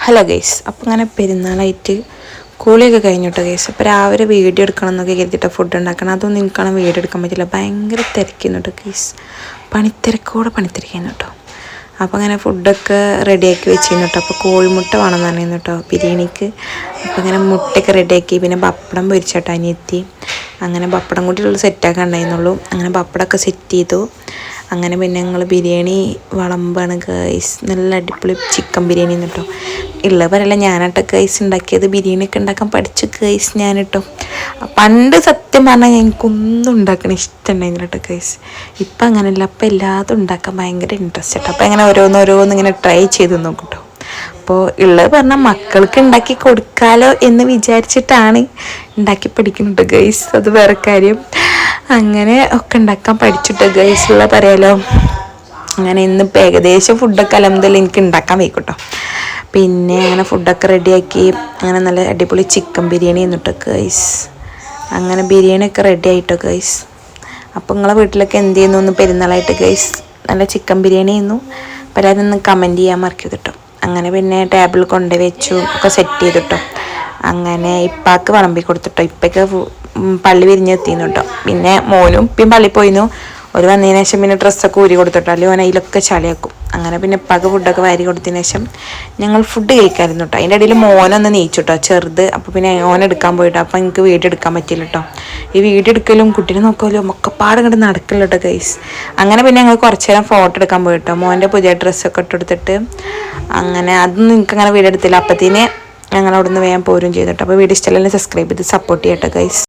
Hello guys, അപ്പോൾ അങ്ങനെ പെരുന്നാളായിട്ട് കൂളിയൊക്കെ കഴിഞ്ഞിട്ടോ ഗൈസ്. അപ്പോൾ രാവിലെ വീഡിയോ എടുക്കണം എന്നൊക്കെ കരുതിയിട്ട് ഫുഡ് ഉണ്ടാക്കണം. അതൊന്നും എനിക്കാണ് വീഡിയോ എടുക്കാൻ പറ്റില്ല, ഭയങ്കര തിരക്കുന്നു കേട്ടോ ഗൈസ്. പണിത്തിരക്കായിരുന്നു കേട്ടോ. അപ്പോൾ അങ്ങനെ ഫുഡൊക്കെ റെഡിയാക്കി വെച്ചിരുന്നു കേട്ടോ. അപ്പോൾ കോഴിമുട്ട വേണമെന്ന് പറയുന്നു കേട്ടോ ബിരിയാണിക്ക്. അപ്പോൾ അങ്ങനെ മുട്ടയൊക്കെ റെഡിയാക്കി, പിന്നെ പപ്പടം പൊരിച്ചോട്ടോ അനിയത്തി. അങ്ങനെ പപ്പടം കൂട്ടിയുള്ള സെറ്റാക്കാൻ ഉണ്ടായിരുന്നുള്ളൂ. അങ്ങനെ പപ്പടമൊക്കെ സെറ്റ് ചെയ്തു. അങ്ങനെ പിന്നെ ഞങ്ങൾ ബിരിയാണി വിളമ്പാണ് ഗൈസ്. നല്ല അടിപൊളി ചിക്കൻ ബിരിയാണി കേട്ടോ. ഉള്ളവരല്ല ഞാനാട്ടോ ഗൈസ് ഉണ്ടാക്കിയത്. ബിരിയാണിയൊക്കെ ഉണ്ടാക്കാൻ പഠിച്ചു ഗൈസ് ഞാൻ കേട്ടോ. പണ്ട് സത്യം പറഞ്ഞാൽ എനിക്കൊന്നും ഉണ്ടാക്കണ ഇഷ്ടമുണ്ടായിരുന്നു കേട്ടോ ഗൈസ്. ഇപ്പം അങ്ങനെയല്ല, അപ്പം എല്ലാതും ഉണ്ടാക്കാൻ ഭയങ്കര ഇൻട്രസ്റ്റ് കേട്ടോ. അപ്പം അങ്ങനെ ഓരോന്ന് ഇങ്ങനെ ട്രൈ ചെയ്ത് നോക്കും കേട്ടോ. അപ്പോൾ ഉള്ളത് പറഞ്ഞാൽ മക്കൾക്ക് ഉണ്ടാക്കി കൊടുക്കാലോ എന്ന് വിചാരിച്ചിട്ടാണ് ഉണ്ടാക്കി പഠിക്കുന്നുണ്ട് ഗൈസ്. അത് വേറെ കാര്യം. അങ്ങനെ ഒക്കെ ഉണ്ടാക്കാൻ പഠിച്ചിട്ട് ഗൈസുള്ള പറയാലോ. അങ്ങനെ ഇന്നിപ്പോൾ ഏകദേശം ഫുഡൊക്കെ അലഹംദുലില്ലാ എനിക്ക് ഉണ്ടാക്കാൻ വയ്ക്കും. പിന്നെ അങ്ങനെ ഫുഡൊക്കെ റെഡിയാക്കി. അങ്ങനെ നല്ല അടിപൊളി ചിക്കൻ ബിരിയാണി എന്നിട്ടോ ഗൈസ്. അങ്ങനെ ബിരിയാണിയൊക്കെ റെഡി ആയിട്ടോ ഗൈസ്. അപ്പോൾ നിങ്ങളെ വീട്ടിലൊക്കെ എന്ത് ചെയ്യുന്നു ഒന്ന് പെരുന്നാളായിട്ട് ഗൈസ്? നല്ല ചിക്കൻ ബിരിയാണി ആയിരുന്നു. അപ്പോൾ എല്ലാവരും ഒന്ന് കമൻറ്റ് ചെയ്യാൻ മറക്കരുത് കേട്ടോ. അങ്ങനെ പിന്നെ ടേബിളിൽ കൊണ്ടു വെച്ചു, ഒക്കെ സെറ്റ് ചെയ്തിട്ടോ. അങ്ങനെ ഇപ്പാക്ക് വിളമ്പി കൊടുത്തിട്ടോ. ഇപ്പൊക്കെ പള്ളി വിരിഞ്ഞെത്തിയിരുന്നു കേട്ടോ. പിന്നെ മോനും ഇപ്പം പള്ളി പോയിരുന്നു. ഒരു വന്നതിന് ശേഷം പിന്നെ ഡ്രസ്സൊക്കെ ഊരി കൊടുത്തിട്ടോ, അല്ലെങ്കിൽ ഓൻ അതിലൊക്കെ ചളിയാക്കും. അങ്ങനെ പിന്നെ ഇപ്പാക്ക് ഫുഡൊക്കെ വാരി കൊടുത്തതിന് ശേഷം ഞങ്ങൾ ഫുഡ് കഴിക്കാമായിരുന്നു കേട്ടോ. അതിൻ്റെ ഇടയിൽ മോനൊന്ന് നീച്ചിട്ടോ, ചെറുത്. അപ്പോൾ പിന്നെ ഓനെടുക്കാൻ പോയിട്ടോ. അപ്പോൾ എനിക്ക് വീഡിയോ എടുക്കാൻ പറ്റില്ല കേട്ടോ. ഈ വീഡിയോ എടുക്കലും കുട്ടീനെ നോക്കലും ഒക്കെ പാടെ കണ്ട് നടക്കില്ല കേട്ടോ ഗൈസ്. അങ്ങനെ പിന്നെ ഞങ്ങൾ കുറച്ച് നേരം ഫോട്ടോ എടുക്കാൻ പോയിട്ടോ. മോൻ്റെ പുതിയ ഡ്രസ്സൊക്കെ ഇട്ടെടുത്തിട്ട് അങ്ങനെ അതൊന്നും എനിക്കങ്ങനെ വീഡിയോ എടുത്തില്ല. അപ്പത്തേന് ഞങ്ങൾ അവിടെ നിന്ന് വേഗം പോരും ചെയ്തിട്ടോ. അപ്പോൾ വീഡിയോ ഇഷ്ടമല്ലെങ്കിൽ സബ്സ്ക്രൈബ് ചെയ്ത് സപ്പോർട്ട് ചെയ്യട്ടോ ഗൈസ്.